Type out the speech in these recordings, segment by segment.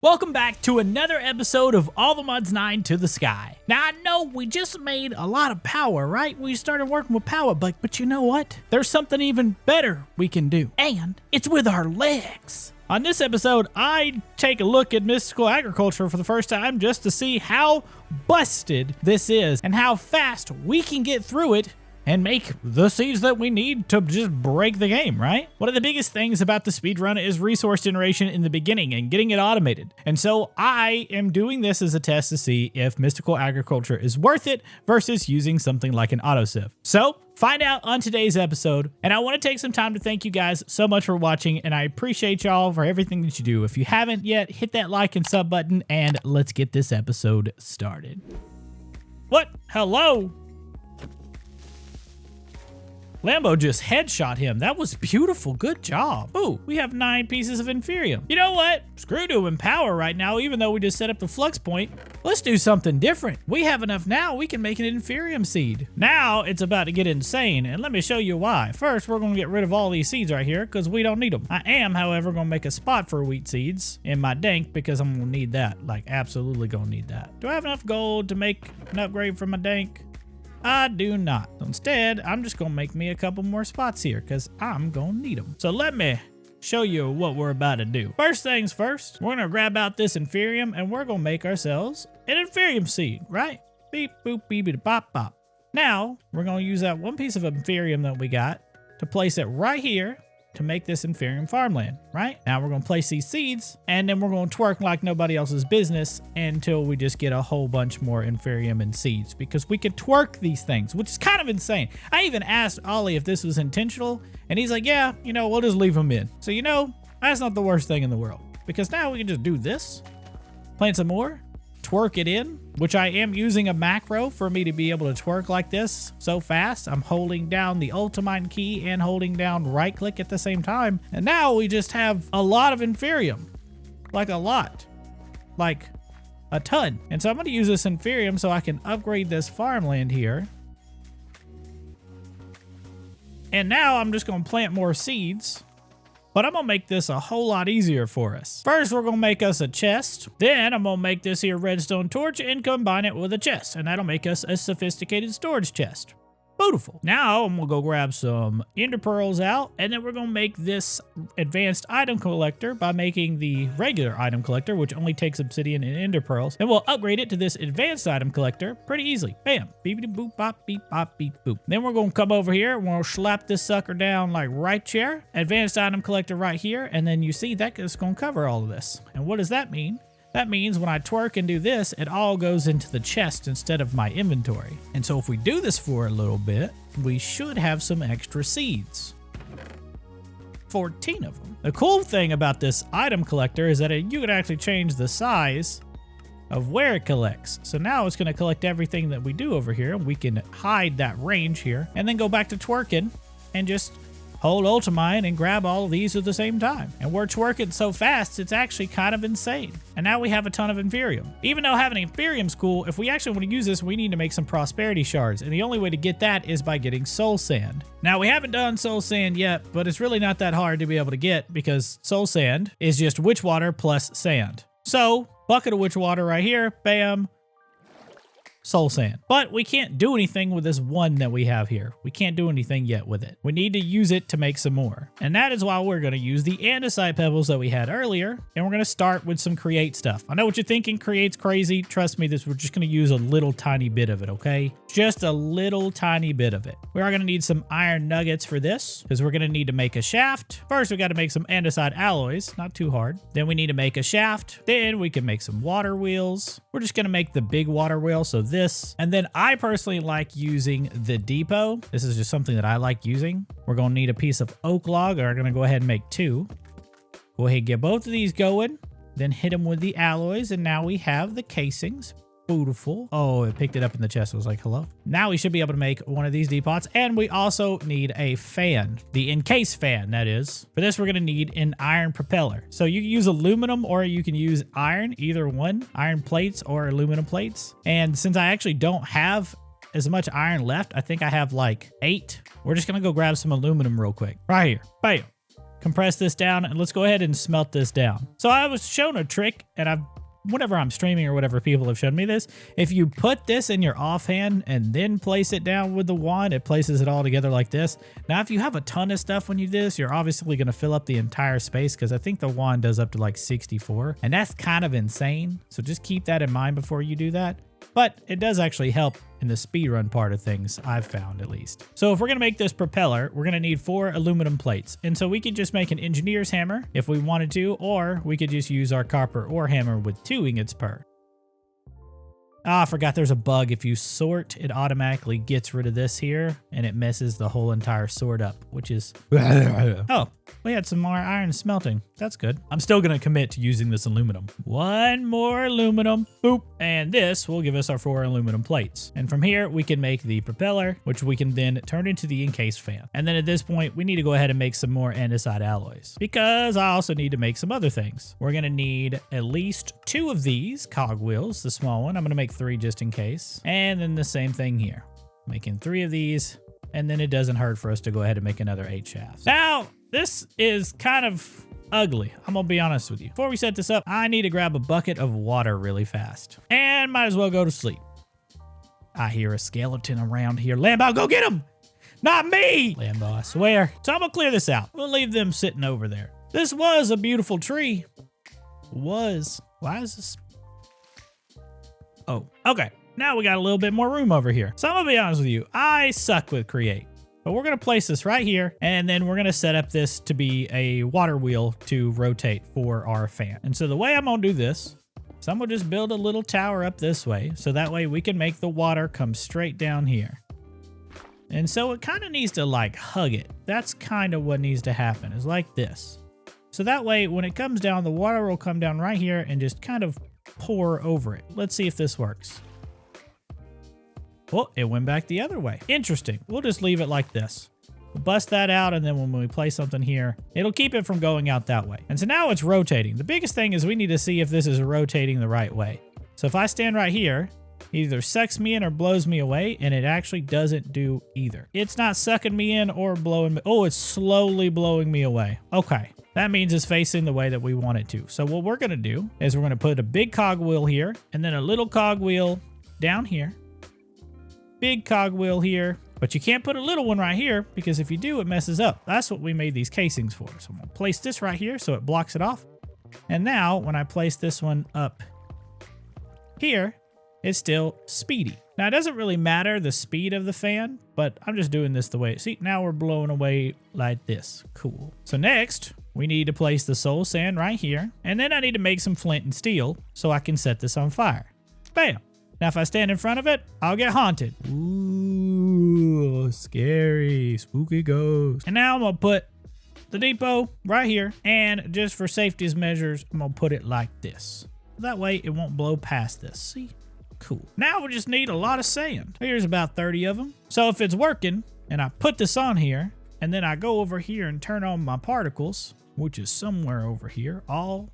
Welcome back to another episode of All the Mods 9 to the Sky. Now I know we just made a lot of power, right? We started working with power, but you know what? There's something even better we can do, and it's with our legs. On this episode, I take a look at mystical agriculture for the first time just to see how busted this is and how fast we can get through it and make the seeds that we need to just break the game, right? One of the biggest things about the speedrun is resource generation in the beginning and getting it automated. And so I am doing this as a test to see if mystical agriculture is worth it versus using something like an autosieve. So find out on today's episode. And I want to take some time to thank you guys so much for watching, and I appreciate y'all for everything that you do. If you haven't yet, hit that like and sub button, and let's get this episode started. What? Hello? Lambo just headshot him. That was beautiful. Good job. Ooh, we have 9 pieces of Inferium. You know what? Screw doing power right now, even though we just set up the flux point. Let's do something different. We have enough now. We can make an Inferium seed. Now it's about to get insane, and let me show you why. First, we're going to get rid of all these seeds right here because we don't need them. I am, however, going to make a spot for wheat seeds in my dank because I'm going to need that. Like, absolutely going to need that. Do I have enough gold to make an upgrade for my dank? I do not. Instead, I'm just gonna make me a couple more spots here because I'm gonna need them. So let me show you what we're about to do. First things first, we're gonna grab out this Inferium and we're gonna make ourselves an Inferium seed, right? Beep, boop, beep, beep, bop, bop. Now, we're gonna use that one piece of Inferium that we got to place it right here to make this Inferium farmland, right? Now we're gonna place these seeds and then we're gonna twerk like nobody else's business until we just get a whole bunch more Inferium and seeds, because we could twerk these things, which is kind of insane. I even asked Ollie if this was intentional and he's like, yeah, you know, we'll just leave them in. So, you know, that's not the worst thing in the world, because now we can just do this, plant some more, twerk it in, which I am using a macro for me to be able to twerk like this so fast. I'm holding down the ultimate key and holding down right click at the same time. And now we just have a lot of Inferium, like a lot, like a ton. And so I'm going to use this Inferium so I can upgrade this farmland here. And now I'm just going to plant more seeds. But I'm gonna make this a whole lot easier for us. First, we're gonna make us a chest. Then I'm gonna make this here redstone torch and combine it with a chest. And that'll make us a sophisticated storage chest. Beautiful. Now I'm gonna go grab some ender pearls out, and then we're gonna make this advanced item collector by making the regular item collector, which only takes obsidian and ender pearls. And we'll upgrade it to this advanced item collector pretty easily. Bam. Beepity boop bop beep bop beep boop. Then we're gonna come over here and we'll slap this sucker down like right here. Advanced item collector right here, and then you see that is gonna cover all of this. And what does that mean? That means when I twerk and do this, it all goes into the chest instead of my inventory. And so if we do this for a little bit, we should have some extra seeds. 14 of them. The cool thing about this item collector is that you can actually change the size of where it collects. So now it's gonna collect everything that we do over here. We can hide that range here and then go back to twerking and just hold ultimine and grab all of these at the same time. And we're twerking so fast, it's actually kind of insane. And now we have a ton of Inferium. Even though having Inferium's cool, if we actually want to use this, we need to make some prosperity shards. And the only way to get that is by getting soul sand. Now, we haven't done soul sand yet, but it's really not that hard to be able to get because soul sand is just witch water plus sand. So, bucket of witch water right here, bam. Soul sand. But we can't do anything with this one that we have here. We can't do anything yet with it. We need to use it to make some more. And that is why we're going to use the andesite pebbles that we had earlier. And we're going to start with some create stuff. I know what you're thinking, create's crazy. Trust me, we're just going to use a little tiny bit of it, okay? Just a little tiny bit of it. We are going to need some iron nuggets for this because we're going to need to make a shaft. First, we got to make some andesite alloys. Not too hard. Then we need to make a shaft. Then we can make some water wheels. We're just going to make the big water wheel. So this, and then I personally like using the depot. This is just something that I like using. We're going to need a piece of oak log. We're going to go ahead and make 2. Go ahead and get both of these going, then hit them with the alloys, and now we have the casings. Beautiful. Oh, it picked it up in the chest. I was like, hello. Now we should be able to make one of these depots, and we also need a fan, the encase fan, that is. For this, we're going to need an iron propeller. So you can use aluminum or you can use iron, either one, iron plates or aluminum plates. And since I actually don't have as much iron left, I think I have like 8. We're just going to go grab some aluminum real quick. Right here. Bam. compress this down, and let's go ahead and smelt this down. So I was shown a trick, and whenever I'm streaming or whatever, people have shown me this. If you put this in your offhand and then place it down with the wand, it places it all together like this. Now, if you have a ton of stuff when you do this, you're obviously going to fill up the entire space because I think the wand does up to like 64, and that's kind of insane. So just keep that in mind before you do that. But it does actually help in the speedrun part of things, I've found at least. So if we're going to make this propeller, we're going to need 4 aluminum plates. And so we could just make an engineer's hammer if we wanted to, or we could just use our copper ore hammer with 2 ingots per. Ah, I forgot there's a bug. If you sort, it automatically gets rid of this here, and it messes the whole entire sort up, which is... Oh, we had some more iron smelting. That's good. I'm still going to commit to using this aluminum. 1 more aluminum. Boop. And this will give us our 4 aluminum plates. And from here, we can make the propeller, which we can then turn into the encased fan. And then at this point, we need to go ahead and make some more andesite alloys, because I also need to make some other things. We're going to need at least 2 of these cogwheels, the small one. I'm going to make 3 just in case. And then the same thing here. Making 3 of these. And then it doesn't hurt for us to go ahead and make another 8 shafts. Now, this is kind of ugly. I'm gonna be honest with you. Before we set this up, I need to grab a bucket of water really fast. And might as well go to sleep. I hear a skeleton around here. Lambo, go get him! Not me! Lambo, I swear. So I'm gonna clear this out. We'll leave them sitting over there. This was a beautiful tree. Was. Why is this? Oh, okay. Now we got a little bit more room over here. So I'm gonna be honest with you. I suck with create. But we're going to place this right here, and then we're going to set up this to be a water wheel to rotate for our fan. And so the way I'm going to do this is I'm going to just build a little tower up this way, so that way we can make the water come straight down here. And so it kind of needs to like hug it. That's kind of what needs to happen, is like this. So that way when it comes down, the water will come down right here and just kind of pour over it. Let's see if this works. Oh, it went back the other way. Interesting. We'll just leave it like this. We'll bust that out, and then when we place something here, it'll keep it from going out that way. And so now it's rotating. The biggest thing is we need to see if this is rotating the right way. So if I stand right here, it either sucks me in or blows me away, and it actually doesn't do either. It's not sucking me in or blowing me. Oh, it's slowly blowing me away. Okay. That means it's facing the way that we want it to. So what we're going to do is we're going to put a big cogwheel here, and then a little cogwheel down here. Big cogwheel here, but you can't put a little one right here because if you do, it messes up. That's what we made these casings for. So I'm gonna place this right here so it blocks it off. And now when I place this one up here, it's still speedy. Now it doesn't really matter the speed of the fan, but I'm just doing this the way. See, now we're blowing away like this. Cool. So next, we need to place the soul sand right here. And then I need to make some flint and steel so I can set this on fire. Bam. Now, if I stand in front of it, I'll get haunted. Ooh, scary, spooky ghost. And now I'm gonna put the depot right here. And just for safety's measures, I'm gonna put it like this. That way it won't blow past this. See? Cool. Now we just need a lot of sand. Here's about 30 of them. So if it's working and I put this on here and then I go over here and turn on my particles, which is somewhere over here, all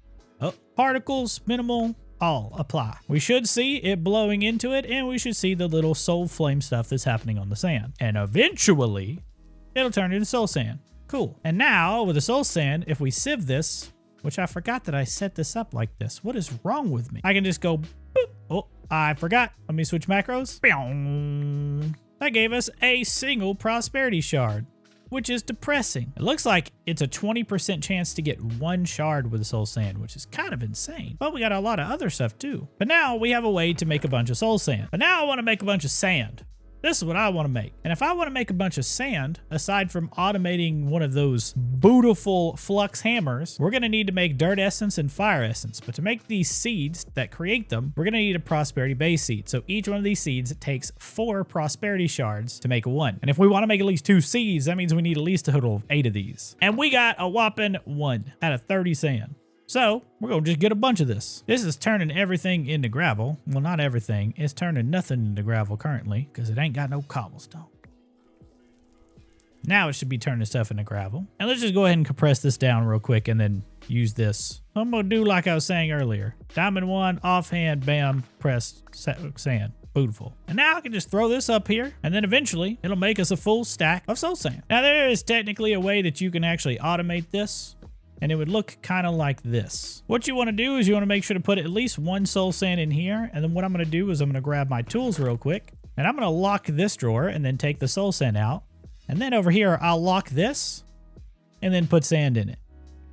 particles, minimal, all apply. We should see it blowing into it, and we should see the little soul flame stuff that's happening on the sand. And eventually, it'll turn into soul sand. Cool. And now, with the soul sand, if we sieve this, which I forgot that I set this up like this. What is wrong with me? I can just go, boop. Oh, I forgot. Let me switch macros. That gave us a single prosperity shard, which is depressing. It looks like it's a 20% chance to get 1 shard with the soul sand, which is kind of insane. But we got a lot of other stuff too. But now we have a way to make a bunch of soul sand. But now I want to make a bunch of sand. This is what I want to make. And if I want to make a bunch of sand, aside from automating one of those beautiful flux hammers, we're going to need to make dirt essence and fire essence. But to make these seeds that create them, we're going to need a prosperity base seed. So each one of these seeds takes 4 prosperity shards to make 1. And if we want to make at least 2 seeds, that means we need at least a total of 8 of these. And we got a whopping 1 out of 30 sand. So we're going to just get a bunch of this. This is turning everything into gravel. Well, not everything. It's turning nothing into gravel currently because it ain't got no cobblestone. Now it should be turning stuff into gravel. And let's just go ahead and compress this down real quick and then use this. I'm going to do like I was saying earlier. Diamond 1, offhand, bam, press sand. Beautiful. And now I can just throw this up here, and then eventually it'll make us a full stack of soul sand. Now there is technically a way that you can actually automate this, and it would look kind of like this. What you want to do is you want to make sure to put at least one soul sand in here, and then what I'm going to do is I'm going to grab my tools real quick, and I'm going to lock this drawer and then take the soul sand out. And then over here, I'll lock this and then put sand in it.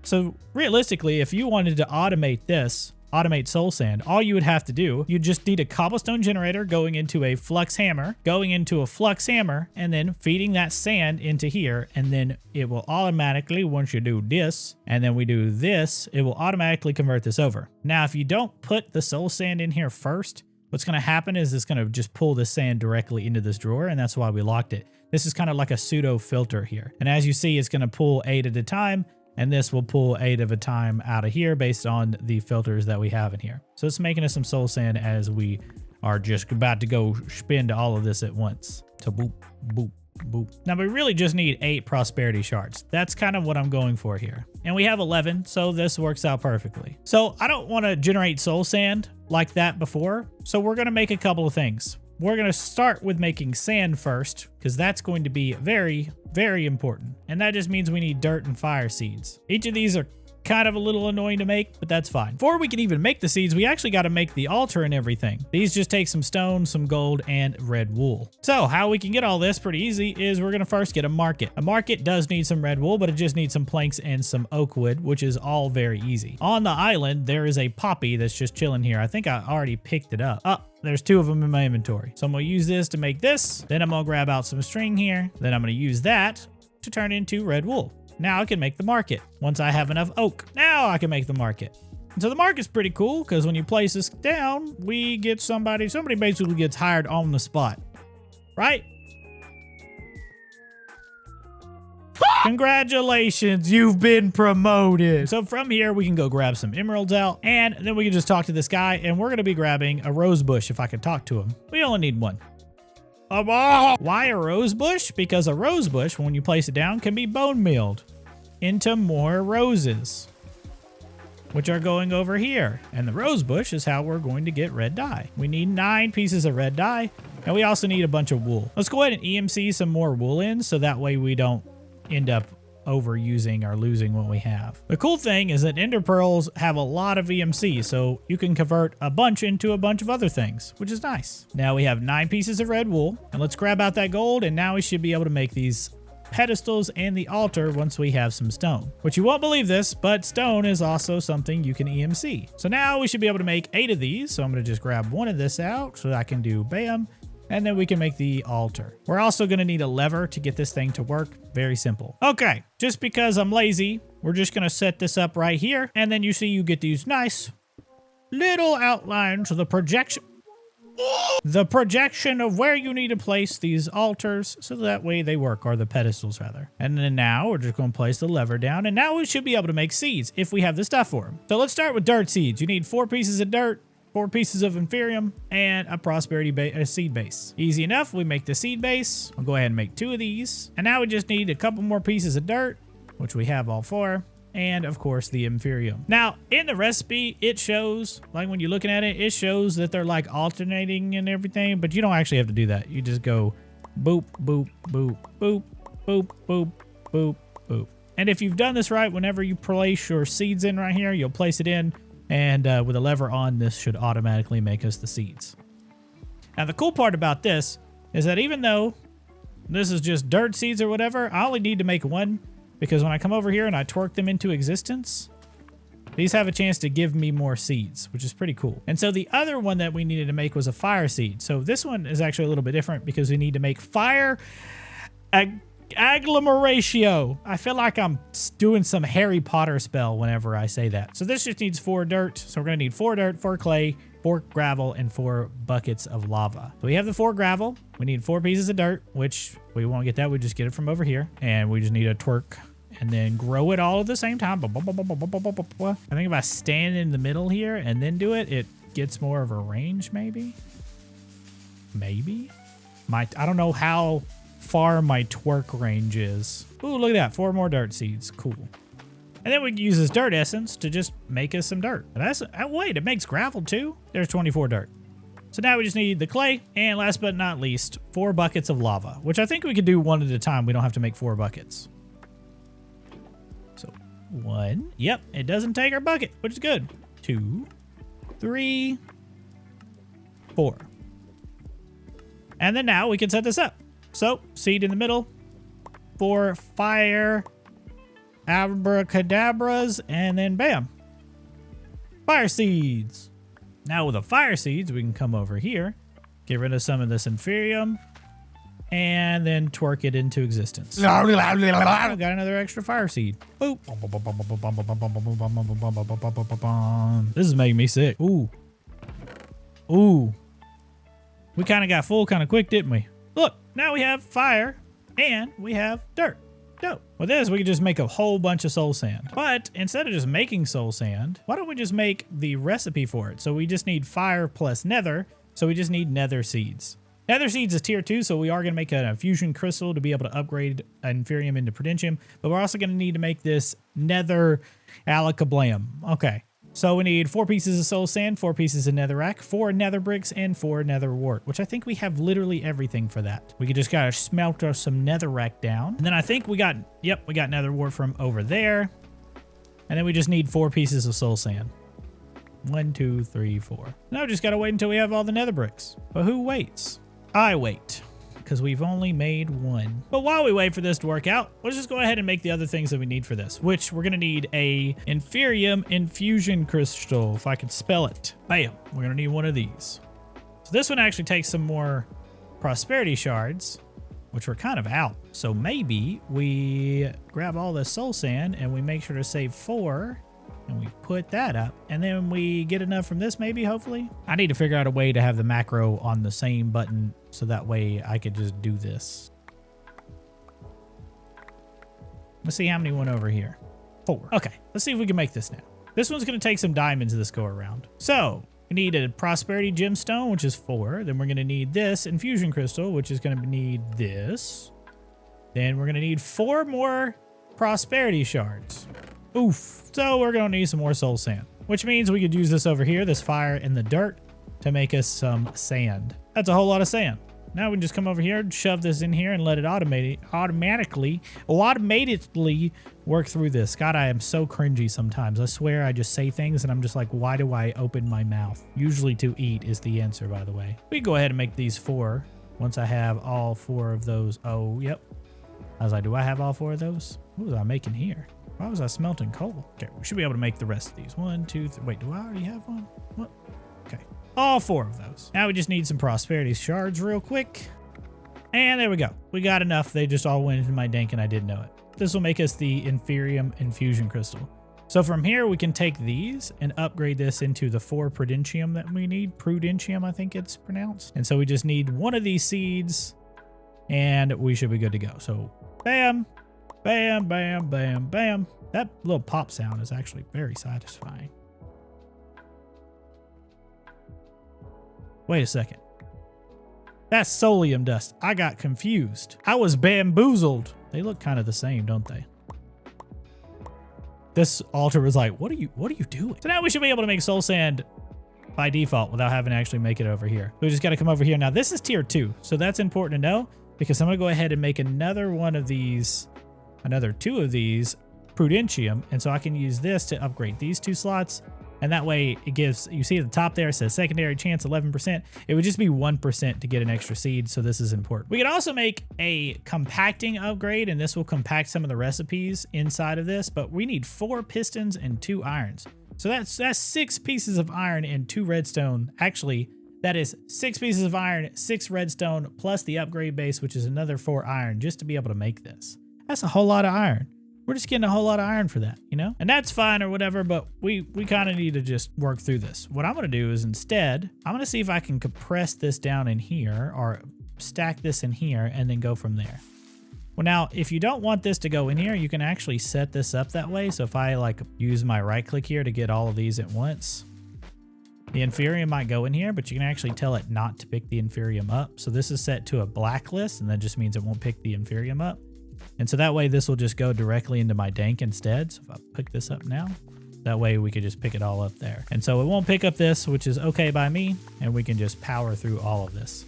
So realistically, if you wanted to automate this, automate soul sand, all you would have to do, you just need a cobblestone generator going into a flux hammer, and then feeding that sand into here. And then it will automatically, once you do this, and then we do this, it will automatically convert this over. Now, if you don't put the soul sand in here first, what's going to happen is it's going to just pull the sand directly into this drawer, and that's why we locked it. This is kind of like a pseudo filter here. And as you see, it's going to pull 8 at a time, and this will pull 8 at a time out of here based on the filters that we have in here. So it's making us some soul sand as we are just about to go spend all of this at once. So boop, boop, boop. Now we really just need 8 prosperity shards. That's kind of what I'm going for here. And we have 11, so this works out perfectly. So I don't want to generate soul sand like that before. So we're going to make a couple of things. We're going to start with making sand first, because that's going to be very, very important. And that just means we need dirt and fire seeds. Each of these are kind of a little annoying to make, but that's fine. Before we can even make the seeds, we actually got to make the altar and everything. These just take some stone, some gold, and red wool. So how we can get all this pretty easy is we're going to first get a market. A market does need some red wool, but it just needs some planks and some oak wood, which is all very easy. On the island, there is a poppy that's just chilling here. I think I already picked it up. Oh, there's 2 of them in my inventory. So I'm going to use this to make this. Then I'm going to grab out some string here. Then I'm going to use that to turn into red wool. Now I can make the market. Once I have enough oak, now I can make the market. And so the market's pretty cool because when you place this down, we get somebody basically gets hired on the spot, right? Congratulations, you've been promoted. So from here, we can go grab some emeralds out, and then we can just talk to this guy, and we're gonna be grabbing a rose bush if I can talk to him. We only need 1. Why a rose bush? Because a rose bush, when you place it down, can be bone mealed into more roses, which are going over here. And the rose bush is how we're going to get red dye. We need 9 pieces of red dye, and we also need a bunch of wool. Let's go ahead and EMC some more wool in, so that way we don't end up overusing or losing what we have. The cool thing is that ender pearls have a lot of EMC, so you can convert a bunch into a bunch of other things, which is nice. Now we have 9 pieces of red wool, and let's grab out that gold, and now we should be able to make these pedestals and the altar once we have some stone. Which you won't believe this, but stone is also something you can EMC. So now we should be able to make 8 of these, so I'm going to just grab 1 of this out so that I can do bam, and then we can make the altar. We're also going to need a lever to get this thing to work. Very simple. Okay, just because I'm lazy, we're just going to set this up right here. And then you see you get these nice little outlines of the projection. The projection of where you need to place these altars so that way they work, or the pedestals rather. And then now we're just going to place the lever down, and now we should be able to make seeds if we have the stuff for them. So let's start with dirt seeds. You need 4 pieces of dirt, 4 pieces of inferium, and a prosperity seed base. Easy enough. We make the seed base. I'll go ahead and make 2 of these. And now we just need a couple more pieces of dirt, which we have all 4. And of course the inferium. Now in the recipe, it shows, like when you're looking at it, it shows that they're like alternating and everything, but you don't actually have to do that. You just go boop, boop, boop, boop, boop, boop, boop, boop. And if you've done this right, whenever you place your seeds in right here, you'll place it in, and with a lever on, this should automatically make us the seeds. Now the cool part about this is that even though this is just dirt seeds or whatever, I only need to make 1, because when I come over here and I twerk them into existence, these have a chance to give me more seeds, which is pretty cool. And so the other one that we needed to make was a fire seed. So this one is actually a little bit different because we need to make fire agglomeratio. I feel like I'm doing some Harry Potter spell whenever I say that. So this just needs 4 dirt. So we're going to need 4 dirt, 4 clay, 4 gravel, and 4 buckets of lava. So we have the 4 gravel. We need 4 pieces of dirt, which we won't get that. We just get it from over here. And we just need a twerk and then grow it all at the same time. I think if I stand in the middle here and then do it, it gets more of a range maybe. Maybe? I don't know how far my twerk range is. Ooh, look at that. 4 more dirt seeds. Cool. And then we can use this dirt essence to just make us some dirt. But wait, it makes gravel too? There's 24 dirt. So now we just need the clay, and last but not least, 4 buckets of lava, which I think we could do one at a time. We don't have to make 4 buckets. So 1, yep, it doesn't take our bucket, which is good. 2, 3, 4. And then now we can set this up. So seed in the middle, 4 fire abracadabras, and then bam, fire seeds. Now with the fire seeds, we can come over here, get rid of some of this inferium, and then twerk it into existence. We got another extra fire seed. Boop. This is making me sick. Ooh. Ooh. We kind of got full kind of quick, didn't we? Look, now we have fire and we have dirt. Dope. With this, we could just make a whole bunch of soul sand. But instead of just making soul sand, why don't we just make the recipe for it? So we just need fire plus nether. So we just need nether seeds. Nether seeds is tier 2, so we are going to make an infusion crystal to be able to upgrade inferium into prudentium. But we're also going to need to make this nether alakablam. Okay. So we need 4 pieces of soul sand, 4 pieces of netherrack, 4 nether bricks, and 4 nether wart, which I think we have literally everything for that. We could just gotta smelt some netherrack down. And then I think we got, yep, we got nether wart from over there. And then we just need 4 pieces of soul sand. 1, 2, 3, 4. Now we just gotta wait until we have all the nether bricks. But who waits? I wait, because we've only made 1. But while we wait for this to work out, let's just go ahead and make the other things that we need for this, which we're gonna need a inferium infusion crystal, if I could spell it. Bam, we're gonna need one of these. So this one actually takes some more prosperity shards, which we're kind of out. So maybe we grab all the soul sand and we make sure to save 4 and we put that up, and then we get enough from this maybe, hopefully. I need to figure out a way to have the macro on the same button so that way I could just do this. Let's see how many went over here. 4. Okay, let's see if we can make this now. This one's gonna take some diamonds this go around. So we need a prosperity gemstone, which is 4. Then we're gonna need this infusion crystal, which is gonna need this. Then we're gonna need 4 more prosperity shards. Oof. So we're gonna need some more soul sand, which means we could use this over here, this fire and the dirt, to make us some sand. That's a whole lot of sand. Now we can just come over here, shove this in here, and let it automatically work through this. God, I am so cringy sometimes. I swear I just say things and I'm just like, why do I open my mouth? Usually to eat is the answer, by the way. We can go ahead and make these 4 once I have all 4 of those. Oh, yep. I was like, do I have all 4 of those? What was I making here? Why was I smelting coal? Okay, we should be able to make the rest of these. 1, 2, 3. Wait, do I already have one? What? Okay, all 4 of those. Now we just need some prosperity shards real quick. And there we go. We got enough. They just all went into my dank and I didn't know it. This will make us the inferium infusion crystal. So from here, we can take these and upgrade this into the 4 prudentium that we need. Prudentium, I think it's pronounced. And so we just need 1 of these seeds and we should be good to go. So bam. Bam, bam, bam, bam. That little pop sound is actually very satisfying. Wait a second. That's solium dust. I got confused. I was bamboozled. They look kind of the same, don't they? This altar was like, what are you doing? So now we should be able to make soul sand by default without having to actually make it over here. We just got to come over here. Now this is tier 2. So that's important to know because I'm going to go ahead and make another one of these, another 2 of these prudentium. And so I can use this to upgrade these 2 slots. And that way it gives, you see at the top there, it says secondary chance 11%. It would just be 1% to get an extra seed. So this is important. We can also make a compacting upgrade, and this will compact some of the recipes inside of this, but we need 4 pistons and 2 irons. So that's 6 pieces of iron and 2 redstone. Actually, that is 6 pieces of iron, 6 redstone, plus the upgrade base, which is another 4 iron just to be able to make this. That's a whole lot of iron. We're just getting a whole lot of iron for that, you know? And that's fine or whatever, but we kind of need to just work through this. What I'm going to do is instead, I'm going to see if I can compress this down in here or stack this in here and then go from there. Well, now, if you don't want this to go in here, you can actually set this up that way. So if I like use my right click here to get all of these at once, the inferium might go in here, but you can actually tell it not to pick the inferium up. So this is set to a blacklist, and that just means it won't pick the inferium up. And so that way this will just go directly into my dank instead. So if I pick this up now, That way we could just pick it all up there. And so it won't pick up this, which is okay by me. And we can just power through all of this.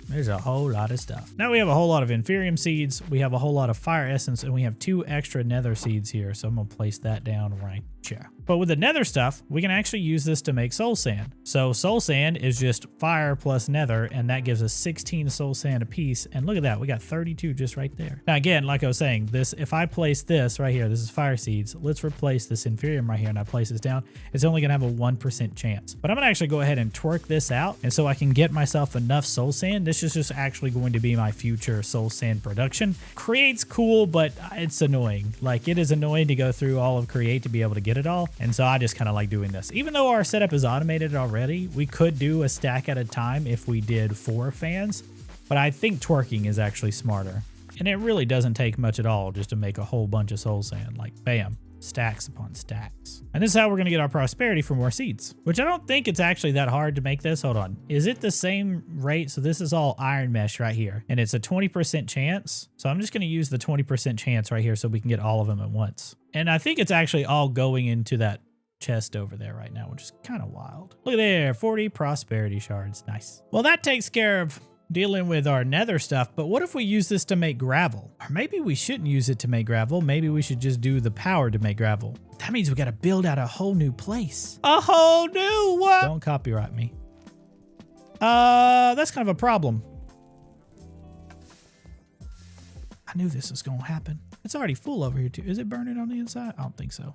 There's a whole lot of stuff. Now we have a whole lot of Inferium seeds. We have a whole lot of Fire Essence, and we have 2 extra Nether seeds here. So I'm going to place that down right here. But with the Nether stuff, we can actually use this to make Soul Sand. So Soul Sand is just fire plus Nether, and that gives us 16 Soul Sand a piece. And look at that, we got 32 just right there. Now again, like I was saying, this, if I place this right here, this is Fire Seeds. Let's replace this Inferium right here, and I place this down. It's only gonna have a 1% chance. But I'm gonna actually go ahead and twerk this out, and so I can get myself enough Soul Sand. This is just actually going to be my future Soul Sand production. Create's cool, but it's annoying. Like, it is annoying to go through all of Create to be able to get it all. And so I just kind of like doing this. Even though our setup is automated already, we could do a stack at a time if we did 4 fans. But I think twerking is actually smarter. And it really doesn't take much at all just to make a whole bunch of soul sand. Like, bam, stacks upon stacks. And this is how we're going to get our prosperity for more seeds, which I don't think it's actually that hard to make this. Hold on. Is it the same rate? So this is all iron mesh right here, and it's a 20% chance. So I'm just going to use the 20% chance right here so we can get all of them at once. And I think it's actually all going into that chest over there right now, which is kind of wild. Look there, 40 prosperity shards. Nice. Well, that takes care of dealing with our nether stuff, but what if we use this to make gravel? Or maybe we shouldn't use it to make gravel. Maybe we should just do the power to make gravel. That means we got to build out a whole new place. A whole new what? Don't copyright me. That's kind of a problem. I knew this was going to happen. It's already full over here too. Is it burning on the inside? I don't think so.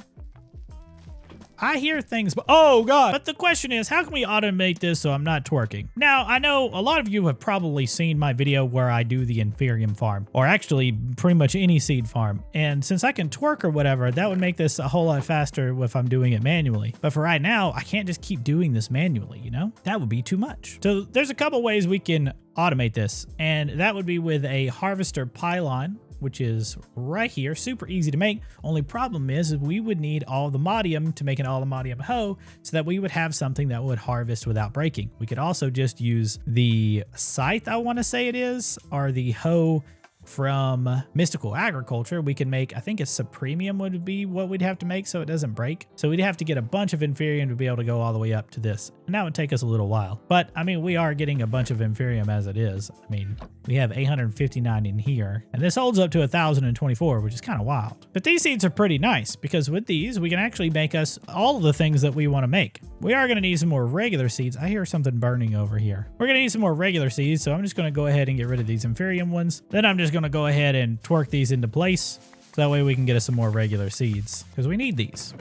I hear things, but oh God. But the question is, how can we automate this so I'm not twerking? Now, I know a lot of you have probably seen my video where I do the Inferium farm, or actually pretty much any seed farm. And since I can twerk or whatever, that would make this a whole lot faster if I'm doing it manually. But for right now, I can't just keep doing this manually, you know? That would be too much. So there's a couple ways we can automate this, and that would be with a harvester pylon, which is right here, super easy to make. Only problem is we would need all the modium to make an allthemodium hoe so that we would have something that would harvest without breaking. We could also just use the scythe, I want to say it is, or the hoe from Mystical Agriculture. We can make, I think it's Supremium would be what we'd have to make so it doesn't break. So we'd have to get a bunch of Inferium to be able to go all the way up to this. And that would take us a little while. But I mean, we are getting a bunch of Inferium as it is. I mean, we have 859 in here, and this holds up to 1,024, which is kind of wild. But these seeds are pretty nice because with these, we can actually make us all of the things that we want to make. We are going to need some more regular seeds. I hear something burning over here. We're going to need some more regular seeds, so I'm just going to go ahead and get rid of these Inferium ones. Then I'm just going to go ahead and twerk these into place, so that way we can get us some more regular seeds, because we need these.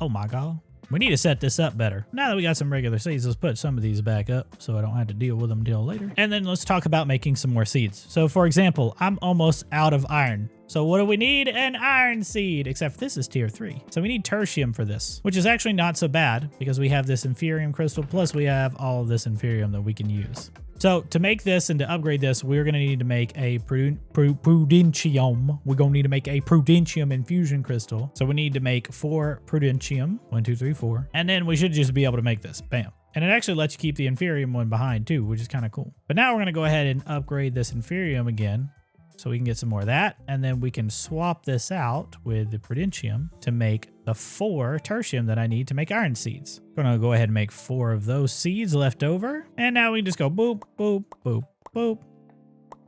Oh my God. We need to set this up better. Now that we got some regular seeds, let's put some of these back up so I don't have to deal with them until later. And then let's talk about making some more seeds. So for example, I'm almost out of iron. So what do we need? An iron seed, except this is tier 3. So we need tertium for this, which is actually not so bad because we have this Inferium crystal, plus we have all of this Inferium that we can use. So to make this and to upgrade this, we're going to need to make a prudentium. We're going to need to make a prudentium infusion crystal. So we need to make 4 prudentium. 1, 2, 3, 4. And then we should just be able to make this. Bam. And it actually lets you keep the Inferium one behind too, which is kind of cool. But now we're going to go ahead and upgrade this Inferium again, so we can get some more of that. And then we can swap this out with the prudentium to make the 4 tertium that I need to make iron seeds. I'm gonna go ahead and make 4 of those seeds left over. And now we can just go boop, boop, boop, boop,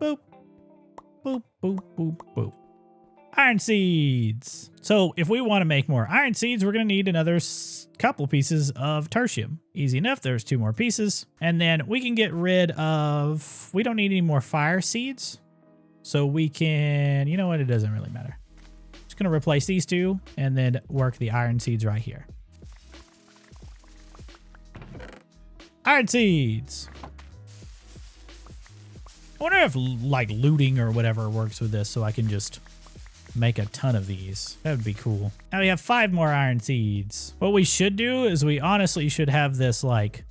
boop, boop, boop, boop, boop. Iron seeds. So if we want to make more iron seeds, we're going to need another couple pieces of tertium. Easy enough. There's 2 more pieces. And then we can get rid of, we don't need any more fire seeds. So we can, you know what? It doesn't really matter. Just going to replace these 2 and then work the iron seeds right here. Iron seeds. I wonder if like looting or whatever works with this so I can just make a ton of these. That would be cool. Now we have 5 more iron seeds. What we should do is we honestly should have this like,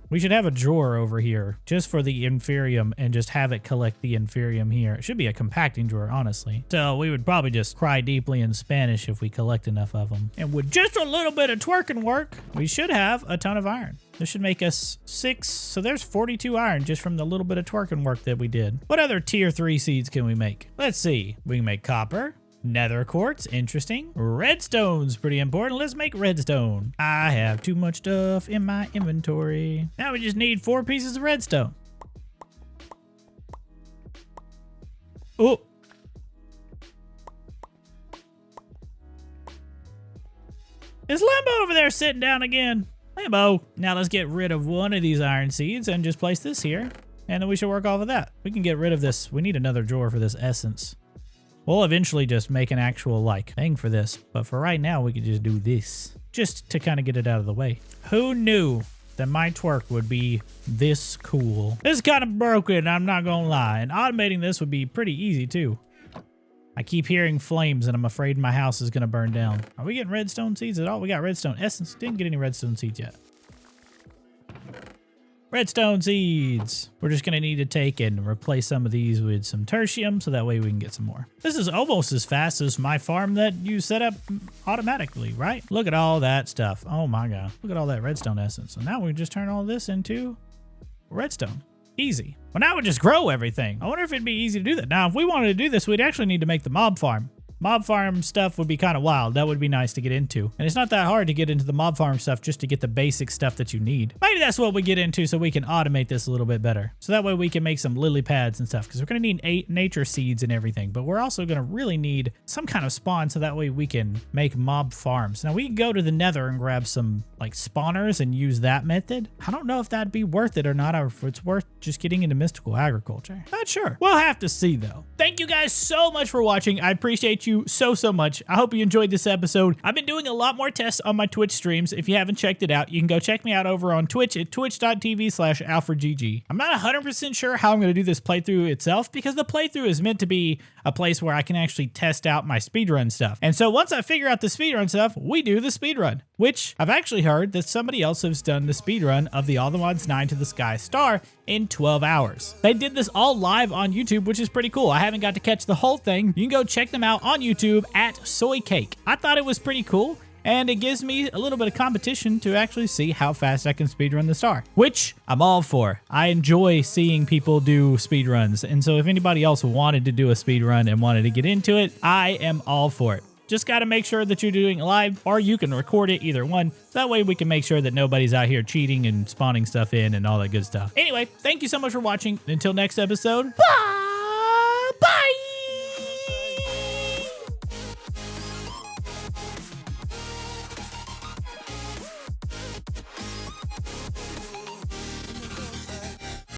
we should have a drawer over here just for the Inferium and just have it collect the Inferium here. It should be a compacting drawer, honestly. So we would probably just cry deeply in Spanish if we collect enough of them. And with just a little bit of twerking work, we should have a ton of iron. This should make us 6. So there's 42 iron just from the little bit of twerking work that we did. What other tier 3 seeds can we make? Let's see. We can make copper, Nether quartz, interesting. Redstone's pretty important. Let's make redstone. I have too much stuff in my inventory. Now we just need 4 pieces of redstone. Oh. Is Limbo over there sitting down again? Limbo. Now let's get rid of one of these iron seeds and just place this here. And then we should work off of that. We can get rid of this. We need another drawer for this essence. We'll eventually just make an actual like thing for this. But for right now, we could just do this. Just to kind of get it out of the way. Who knew that my twerk would be this cool? This is kind of broken, I'm not gonna lie. And automating this would be pretty easy too. I keep hearing flames and I'm afraid my house is gonna burn down. Are we getting redstone seeds at all? We got redstone essence. Didn't get any redstone seeds yet. Redstone seeds. We're just gonna need to take and replace some of these with some tertium so that way we can get some more. This is almost as fast as my farm that you set up automatically, right? Look at all that stuff. Oh my God. Look at all that redstone essence. So now we just turn all this into redstone. Easy. Well, now we just grow everything. I wonder if it'd be easy to do that. Now, if we wanted to do this, we'd actually need to make the mob farm. Mob farm stuff would be kind of wild. That would be nice to get into. And it's not that hard to get into the mob farm stuff just to get the basic stuff that you need. Maybe that's what we get into so we can automate this a little bit better. So that way we can make some lily pads and stuff because we're going to need 8 nature seeds and everything. But we're also going to really need some kind of spawn so that way we can make mob farms. Now we can go to the nether and grab some like spawners and use that method. I don't know if that'd be worth it or not, or if it's worth just getting into mystical agriculture. Not sure. We'll have to see though. Thank you guys so much for watching. I appreciate you so much. I hope you enjoyed this episode. I've been doing a lot more tests on my Twitch streams. If you haven't checked it out, you can go check me out over on Twitch at twitch.tv/AlfredGG. I'm not 100% sure how I'm going to do this playthrough itself because the playthrough is meant to be a place where I can actually test out my speedrun stuff. And so once I figure out the speedrun stuff, we do the speedrun, which I've actually heard that somebody else has done the speedrun of the allthemods 9 to the Sky Star in 12 hours. They did this all live on YouTube, which is pretty cool. I haven't got to catch the whole thing. You can go check them out on YouTube at soycake. I thought it was pretty cool, and it gives me a little bit of competition to actually see how fast I can speedrun the star, which I'm all for. I enjoy seeing people do speedruns, and so if anybody else wanted to do a speedrun and wanted to get into it, I am all for it. Just got to make sure that you're doing it live, or you can record it, either one. That way we can make sure that nobody's out here cheating and spawning stuff in and all that good stuff. Anyway, thank you so much for watching. Until next episode, bye!